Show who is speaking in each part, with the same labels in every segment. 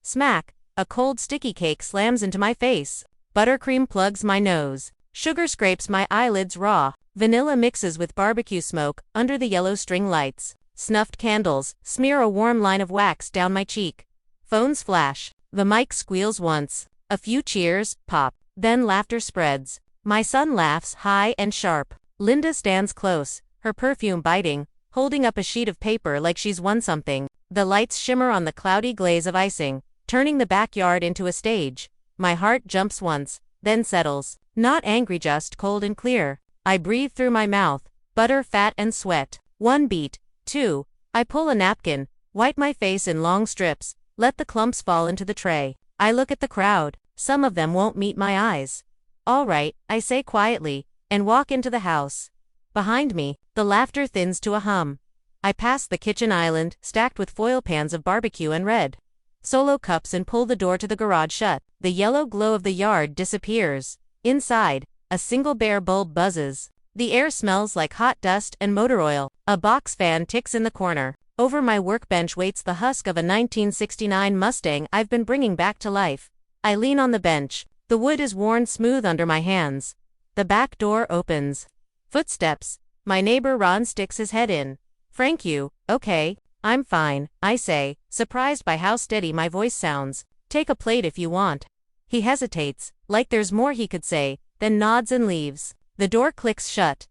Speaker 1: Smack! A cold sticky cake slams into my face. Buttercream plugs my nose. Sugar scrapes my eyelids raw. Vanilla mixes with barbecue smoke under the yellow string lights. Snuffed candles smear a warm line of wax down my cheek. Phones flash. The mic squeals once. A few cheers, pop. Then laughter spreads. My son laughs high and sharp. Linda stands close, her perfume biting, holding up a sheet of paper like she's won something. The lights shimmer on the cloudy glaze of icing, turning the backyard into a stage. My heart jumps once, then settles. Not angry, just cold and clear. I breathe through my mouth, butter, fat, and sweat. 1 beat. 2. I pull a napkin, wipe my face in long strips, let the clumps fall into the tray. I look at the crowd. Some of them won't meet my eyes. All right, I say quietly, and walk into the house. Behind me, the laughter thins to a hum. I pass the kitchen island, stacked with foil pans of barbecue and red Solo cups, and pull the door to the garage shut. The yellow glow of the yard disappears. Inside, a single bare bulb buzzes. The air smells like hot dust and motor oil. A box fan ticks in the corner. Over my workbench waits the husk of a 1969 Mustang I've been bringing back to life. I lean on the bench. The wood is worn smooth under my hands. The back door opens. Footsteps. My neighbor Ron sticks his head in. "Frank, you okay?" "I'm fine," I say, surprised by how steady my voice sounds. "Take a plate if you want." He hesitates, like there's more he could say, then nods and leaves. The door clicks shut.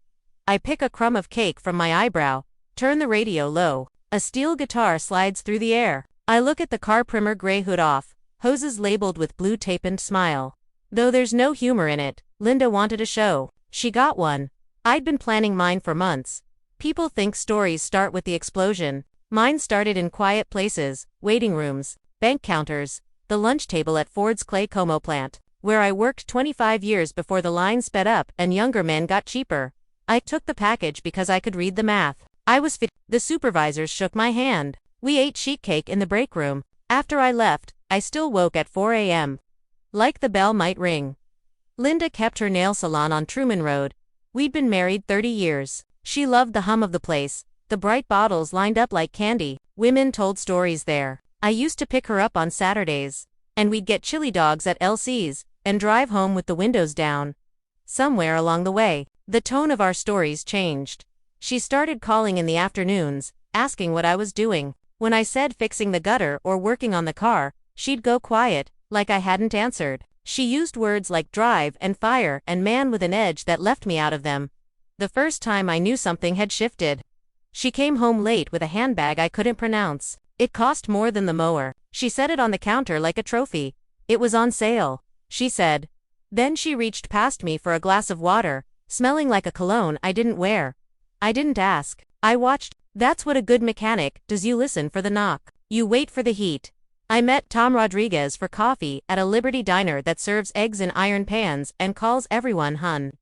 Speaker 1: I pick a crumb of cake from my eyebrow, turn the radio low. A steel guitar slides through the air. I look at the car primer, gray hood off, hoses labeled with blue tape, and smile. Though there's no humor in it, Linda wanted a show. She got one. I'd been planning mine for months. People think stories start with the explosion. Mine started in quiet places, waiting rooms, bank counters, the lunch table at Ford's Clay Como plant, where I worked 25 years before the line sped up and younger men got cheaper. I took the package because I could read the math. I was fit. The supervisors shook my hand. We ate sheet cake in the break room. After I left, I still woke at 4 a.m. like the bell might ring. Linda kept her nail salon on Truman Road. We'd been married 30 years. She loved the hum of the place. The bright bottles lined up like candy. Women told stories there. I used to pick her up on Saturdays, and we'd get chili dogs at LC's, and drive home with the windows down. Somewhere along the way, the tone of our stories changed. She started calling in the afternoons, asking what I was doing. When I said fixing the gutter or working on the car, she'd go quiet, like I hadn't answered. She used words like drive and fire and man with an edge that left me out of them. The first time I knew something had shifted. She came home late with a handbag I couldn't pronounce. It cost more than the mower. She set it on the counter like a trophy. It was on sale, she said. Then she reached past me for a glass of water, smelling like a cologne I didn't wear. I didn't ask. I watched. That's what a good mechanic does. You listen for the knock. You wait for the heat. I met Tom Rodriguez for coffee at a Liberty diner that serves eggs in iron pans and calls everyone hun.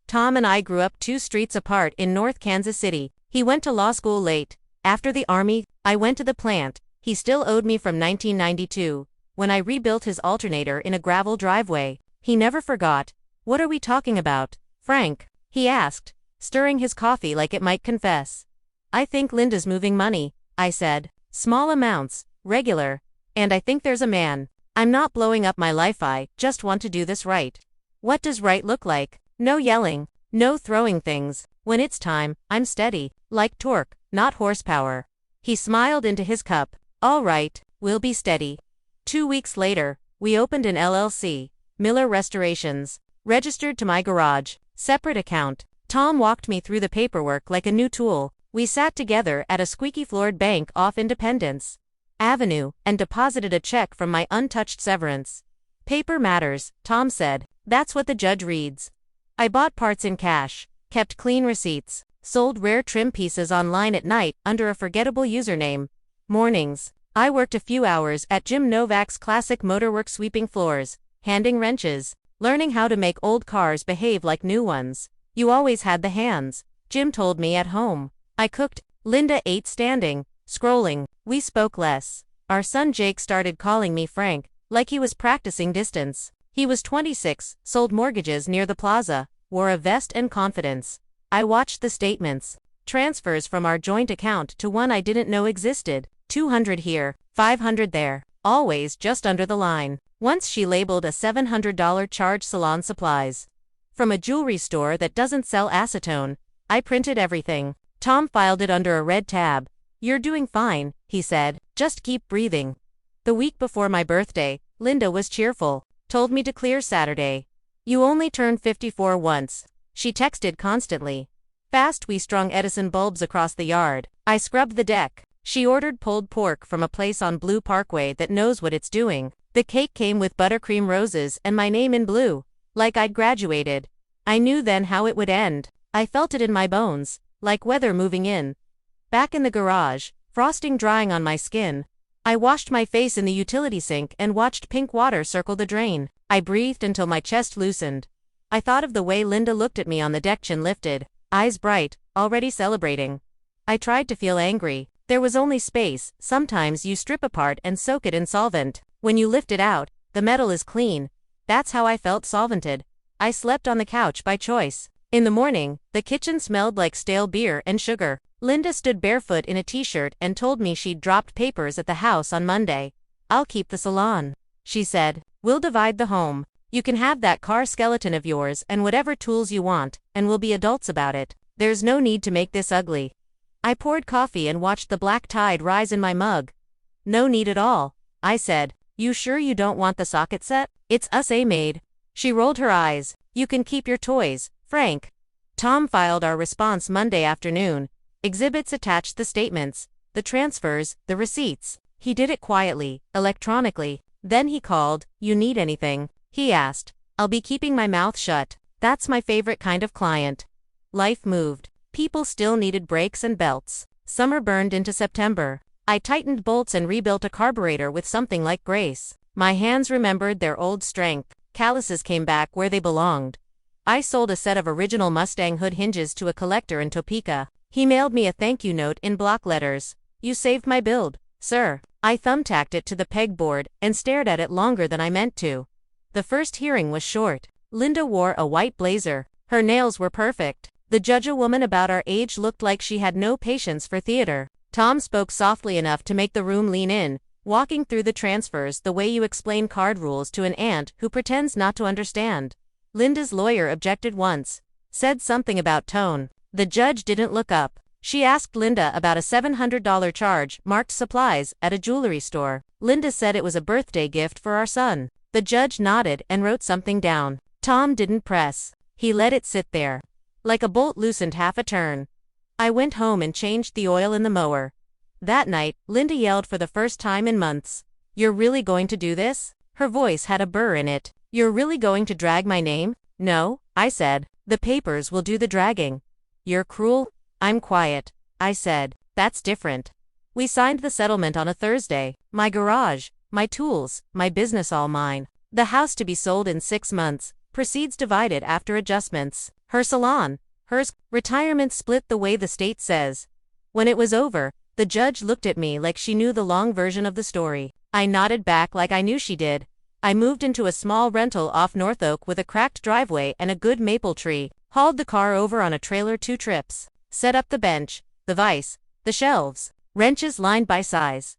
Speaker 1: Tom and I grew up 2 streets apart in North Kansas City. He went to law school late. After the army, I went to the plant. He still owed me from 1992, when I rebuilt his alternator in a gravel driveway. He never forgot. "What are we talking about, Frank?" he asked, stirring his coffee like it might confess. "I think Linda's moving money," I said. "Small amounts, regular. And I think there's a man. I'm not blowing up my life, I just want to do this right." "What does right look like?" "No yelling. No throwing things. When it's time, I'm steady. Like torque, not horsepower." He smiled into his cup. "All right, we'll be steady." 2 weeks later, we opened an LLC, Miller Restorations, registered to my garage, separate account. Tom walked me through the paperwork like a new tool. We sat together at a squeaky-floored bank off Independence Avenue and deposited a check from my untouched severance. "Paper matters," Tom said. "That's what the judge reads." I bought parts in cash, kept clean receipts, sold rare trim pieces online at night under a forgettable username. Mornings, I worked a few hours at Jim Novak's Classic Motorworks, sweeping floors, handing wrenches, learning how to make old cars behave like new ones. "You always had the hands," Jim told me at home. I cooked. Linda ate standing, scrolling. We spoke less. Our son Jake started calling me Frank, like he was practicing distance. He was 26, sold mortgages near the plaza, wore a vest and confidence. I watched the statements. Transfers from our joint account to one I didn't know existed. 200 here, 500 there. always just under the line. Once she labeled a $700 charge salon supplies from a jewelry store that doesn't sell acetone. I printed everything. Tom filed it under a red tab. "You're doing fine," he said. "Just keep breathing." The week before my birthday, Linda was cheerful. "Told me to clear Saturday. You only turned 54 once." She texted constantly. Fast we strung Edison bulbs across the yard. I scrubbed the deck. She ordered pulled pork from a place on Blue Parkway that knows what it's doing. The cake came with buttercream roses and my name in blue. Like I'd graduated. I knew then how it would end. I felt it in my bones. Like weather moving in. Back in the garage, frosting drying on my skin. I washed my face in the utility sink and watched pink water circle the drain. I breathed until my chest loosened. I thought of the way Linda looked at me on the deck, chin lifted, eyes bright, already celebrating. I tried to feel angry. There was only space. Sometimes you strip apart and soak it in solvent. When you lift it out, the metal is clean. That's how I felt solvented. I slept on the couch by choice. In the morning, the kitchen smelled like stale beer and sugar. Linda stood barefoot in a t-shirt and told me she'd dropped papers at the house on Monday. "I'll keep the salon," she said. "We'll divide the home. You can have that car skeleton of yours and whatever tools you want, and we'll be adults about it. There's no need to make this ugly." I poured coffee and watched the black tide rise in my mug. "No need at all," I said. "You sure you don't want the socket set? It's us, maid." She rolled her eyes. "You can keep your toys, Frank." Tom filed our response Monday afternoon. Exhibits attached: the statements, the transfers, the receipts. He did it quietly, electronically. Then he called. "You need anything?" he asked. "I'll be keeping my mouth shut." That's my favorite kind of client. Life moved. People still needed brakes and belts. Summer burned into September. I tightened bolts and rebuilt a carburetor with something like grace. My hands remembered their old strength. Calluses came back where they belonged. I sold a set of original Mustang hood hinges to a collector in Topeka. He mailed me a thank you note in block letters. "You saved my build, sir." I thumbtacked it to the pegboard and stared at it longer than I meant to. The first hearing was short. Linda wore a white blazer. Her nails were perfect. The judge, a woman about our age, looked like she had no patience for theater. Tom spoke softly enough to make the room lean in, walking through the transfers the way you explain card rules to an aunt who pretends not to understand. Linda's lawyer objected once. Said something about tone. The judge didn't look up. She asked Linda about a $700 charge marked supplies at a jewelry store. Linda said it was a birthday gift for our son. The judge nodded and wrote something down. Tom didn't press. He let it sit there. Like a bolt loosened half a turn. I went home and changed the oil in the mower. That night, Linda yelled for the first time in months. "You're really going to do this?" Her voice had a burr in it. "You're really going to drag my name?" "No," I said. "The papers will do the dragging." "You're cruel." "I'm quiet," I said. "That's different." We signed the settlement on a Thursday. My garage, my tools, my business all mine. The house to be sold in 6 months. Proceeds divided after adjustments. Her salon, hers, retirement split the way the state says. When it was over, the judge looked at me like she knew the long version of the story. I nodded back like I knew she did. I moved into a small rental off North Oak with a cracked driveway and a good maple tree, hauled the car over on a trailer 2 trips, set up the bench, the vise, the shelves, wrenches lined by size.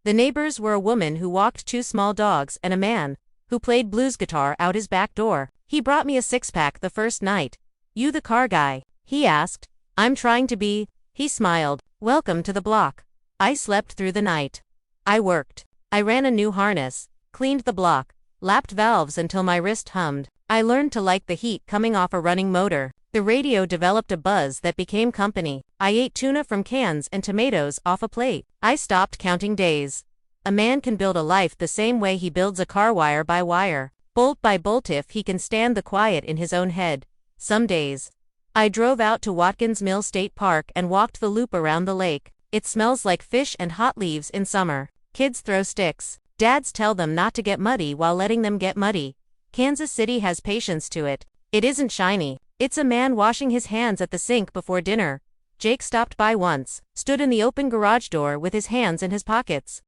Speaker 1: The neighbors were a woman who walked 2 small dogs and a man who played blues guitar out his back door. He brought me a 6-pack the first night. "You the car guy?" he asked. "I'm trying to be." He smiled. "Welcome to the block." I slept through the night. I worked. I ran a new harness, cleaned the block, lapped valves until my wrist hummed. I learned to like the heat coming off a running motor. The radio developed a buzz that became company. I ate tuna from cans and tomatoes off a plate. I stopped counting days. A man can build a life the same way he builds a car, wire by wire, bolt by bolt, if he can stand the quiet in his own head. Some days. I drove out to Watkins Mill State Park and walked the loop around the lake. It smells like fish and hot leaves in summer. Kids throw sticks. Dads tell them not to get muddy while letting them get muddy. Kansas City has patience to it. It isn't shiny. It's a man washing his hands at the sink before dinner. Jake stopped by once, stood in the open garage door with his hands in his pockets.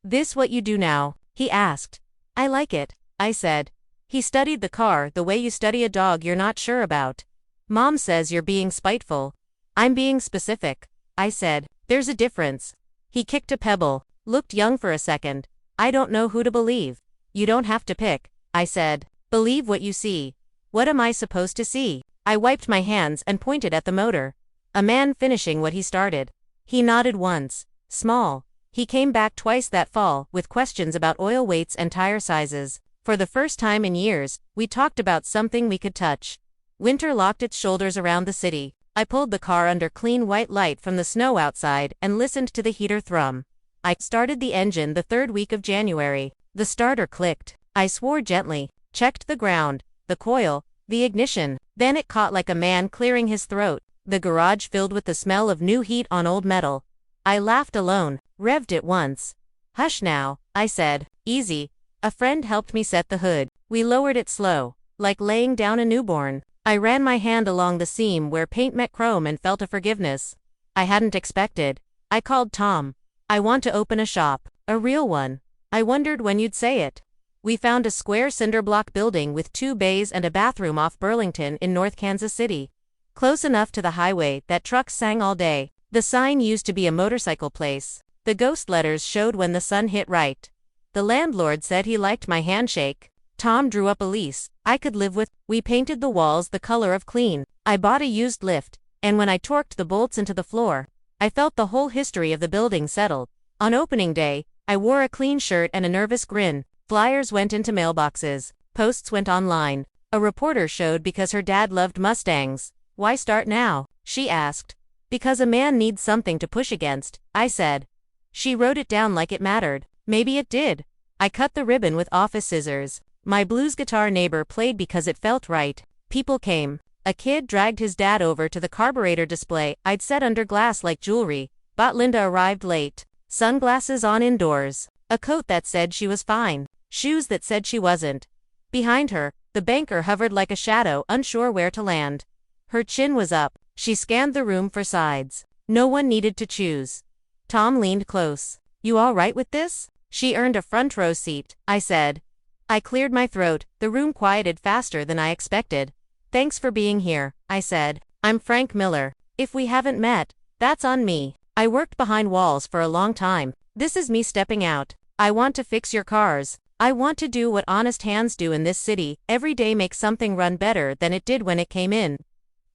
Speaker 1: "This what you do now?" he asked. "I like it," I said. He studied the car the way you study a dog you're not sure about. "Mom says you're being spiteful." "I'm being specific," I said. "There's a difference." He kicked a pebble, looked young for a second. I don't know who to believe. You don't have to pick, I said. Believe what you see. What am I supposed to see? I wiped my hands and pointed at the motor. A man finishing what he started. He nodded once. Small. He came back twice that fall with questions about oil weights and tire sizes. For the first time in years, we talked about something we could touch. Winter locked its shoulders around the city. I pulled the car under clean white light from the snow outside and listened to the heater thrum. I started the engine the third week of January. The starter clicked. I swore gently, checked the ground, the coil, the ignition. Then it caught like a man clearing his throat. The garage filled with the smell of new heat on old metal. I laughed alone, revved it once. Hush now, I said. Easy. A friend helped me set the hood. We lowered it slow, like laying down a newborn. I ran my hand along the seam where paint met chrome and felt a forgiveness I hadn't expected. I called Tom. I want to open a shop, a real one. I wondered when you'd say it. We found a square cinder block building with 2 bays and a bathroom off Burlington in North Kansas City. Close enough to the highway that trucks sang all day. The sign used to be a motorcycle place. The ghost letters showed when the sun hit right. The landlord said he liked my handshake. Tom drew up a lease I could live with. We painted the walls the color of clean. I bought a used lift, and when I torqued the bolts into the floor, I felt the whole history of the building settled. On opening day, I wore a clean shirt and a nervous grin. Flyers went into mailboxes. Posts went online. A reporter showed because her dad loved Mustangs. Why start now? She asked. Because a man needs something to push against, I said. She wrote it down like it mattered. Maybe it did. I cut the ribbon with office scissors. My blues guitar neighbor played because it felt right. People came. A kid dragged his dad over to the carburetor display I'd set under glass like jewelry. Linda arrived late. Sunglasses on indoors. A coat that said she was fine. Shoes that said she wasn't. Behind her, the banker hovered like a shadow, unsure where to land. Her chin was up. She scanned the room for sides. No one needed to choose. Tom leaned close. You all right with this? She earned a front row seat, I said. I cleared my throat. The room quieted faster than I expected. Thanks for being here, I said. I'm Frank Miller. If we haven't met, that's on me. I worked behind walls for a long time. This is me stepping out. I want to fix your cars. I want to do what honest hands do in this city, every day make something run better than it did when it came in.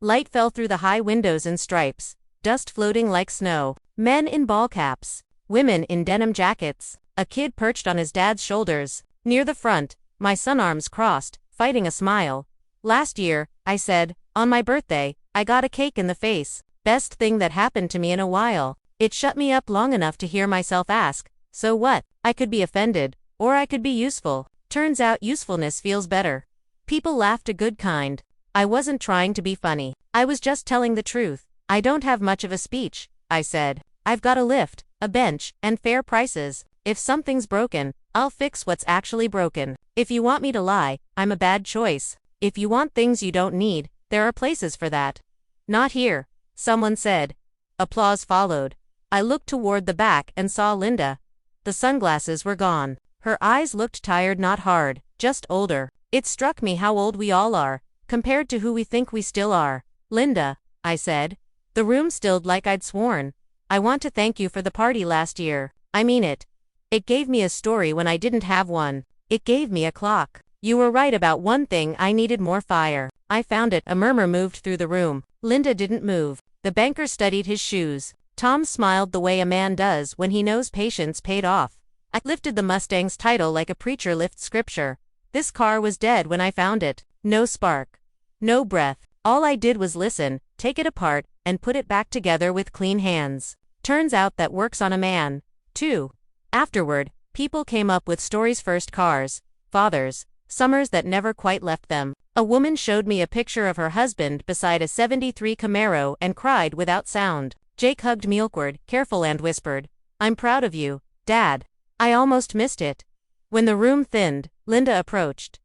Speaker 1: Light fell through the high windows in stripes, dust floating like snow. Men in ball caps, women in denim jackets, a kid perched on his dad's shoulders. Near the front, my son arms crossed, fighting a smile. Last year, I said, on my birthday, I got a cake in the face. Best thing that happened to me in a while. It shut me up long enough to hear myself ask, so what? I could be offended, or I could be useful. Turns out usefulness feels better. People laughed a good kind. I wasn't trying to be funny. I was just telling the truth. I don't have much of a speech, I said. I've got a lift, a bench, and fair prices. If something's broken, I'll fix what's actually broken. If you want me to lie, I'm a bad choice. If you want things you don't need, there are places for that. Not here, someone said. Applause followed. I looked toward the back and saw Linda. The sunglasses were gone. Her eyes looked tired, not hard, just older. It struck me how old we all are, compared to who we think we still are. Linda, I said. The room stilled like I'd sworn. I want to thank you for the party last year. I mean it. It gave me a story when I didn't have one. It gave me a clock. You were right about one thing, I needed more fire. I found it. A murmur moved through the room. Linda didn't move. The banker studied his shoes. Tom smiled the way a man does when he knows patience paid off. I lifted the Mustang's title like a preacher lifts scripture. This car was dead when I found it. No spark. No breath. All I did was listen, take it apart, and put it back together with clean hands. Turns out that works on a man, too. Afterward, people came up with stories: first cars, fathers, summers that never quite left them. A woman showed me a picture of her husband beside a '73 Camaro and cried without sound. Jake hugged me awkward, careful, and whispered, I'm proud of you, Dad. I almost missed it. When the room thinned, Linda approached.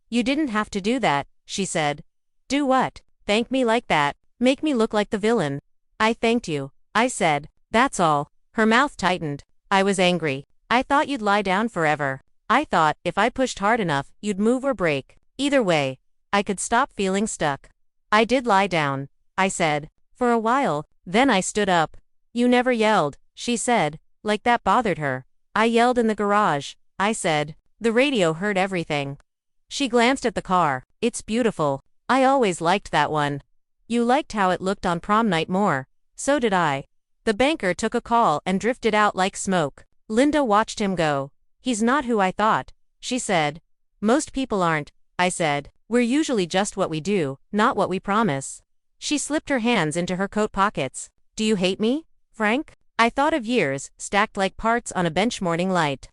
Speaker 1: You didn't have to do that, she said. Do what? Thank me like that? Make me look like the villain? I thanked you, I said. That's all. Her mouth tightened. I was angry. I thought you'd lie down forever. I thought, if I pushed hard enough, you'd move or break. Either way, I could stop feeling stuck. I did lie down, I said. For a while, then I stood up. You never yelled, she said, like that bothered her. I yelled in the garage. I said. The radio heard everything. She glanced at the car. It's beautiful. I always liked that one. You liked how it looked on prom night more. So did I. The banker took a call and drifted out like smoke. Linda watched him go. He's not who I thought, she said. Most people aren't, I said. We're usually just what we do, not what we promise. She slipped her hands into her coat pockets. Do you hate me, Frank? I thought of years, stacked like parts on a bench morning light.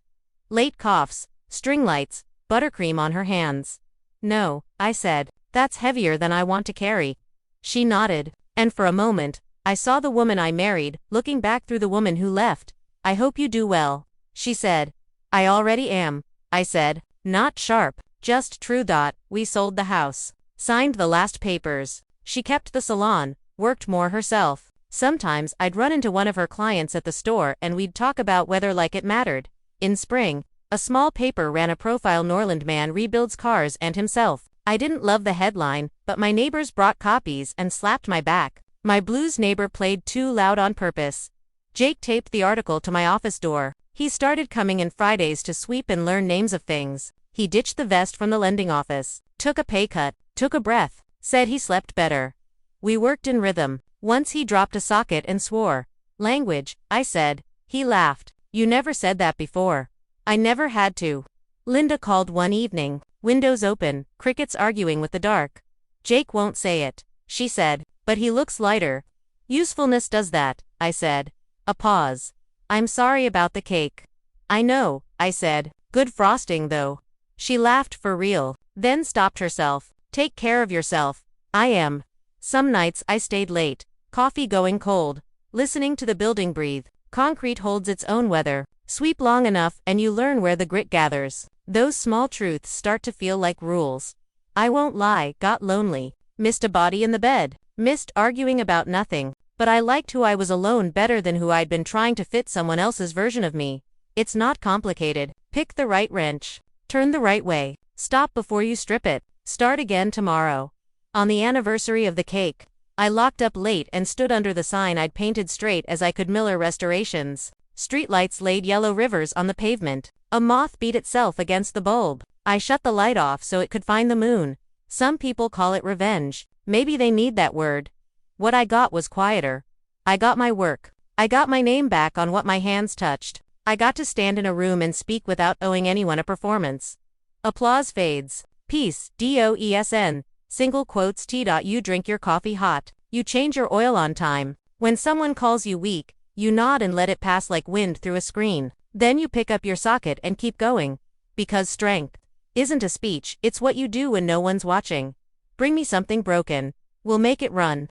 Speaker 1: Late coughs, string lights, buttercream on her hands. No, I said. That's heavier than I want to carry. She nodded, and for a moment, I saw the woman I married, looking back through the woman who left. I hope you do well, she said. I already am, I said. Not sharp, just true. We sold the house. Signed the last papers. She kept the salon, worked more herself. Sometimes I'd run into one of her clients at the store and we'd talk about whether like it mattered. In spring, a small paper ran a profile Norland man rebuilds cars and himself. I didn't love the headline, but my neighbors brought copies and slapped my back. My blues neighbor played too loud on purpose. Jake taped the article to my office door. He started coming in Fridays to sweep and learn names of things. He ditched the vest from the lending office, took a pay cut, took a breath, said he slept better. We worked in rhythm. Once he dropped a socket and swore. Language, I said. He laughed. You never said that before. I never had to. Linda called one evening. Windows open, crickets arguing with the dark. Jake won't say it, she said, but he looks lighter. Usefulness does that, I said. A pause. I'm sorry about the cake. I know, I said. Good frosting though. She laughed for real, then stopped herself. Take care of yourself. I am. Some nights I stayed late, coffee going cold, listening to the building breathe. Concrete holds its own weather. Sweep long enough and you learn where the grit gathers. Those small truths start to feel like rules. I won't lie, got lonely. Missed a body in the bed. Missed arguing about nothing. But I liked who I was alone better than who I'd been trying to fit someone else's version of me. It's not complicated. Pick the right wrench. Turn the right way. Stop before you strip it. Start again tomorrow. On the anniversary of the cake, I locked up late and stood under the sign I'd painted straight as I could Miller Restorations. Streetlights laid yellow rivers on the pavement. A moth beat itself against the bulb. I shut the light off so it could find the moon. Some people call it revenge. Maybe they need that word. What I got was quieter. I got my work. I got my name back on what my hands touched. I got to stand in a room and speak without owing anyone a performance. Applause fades. Peace, DOESN. Single quotes T. You drink your coffee hot. You change your oil on time. When someone calls you weak, you nod and let it pass like wind through a screen. Then you pick up your socket and keep going. Because strength isn't a speech, it's what you do when no one's watching. Bring me something broken. We'll make it run.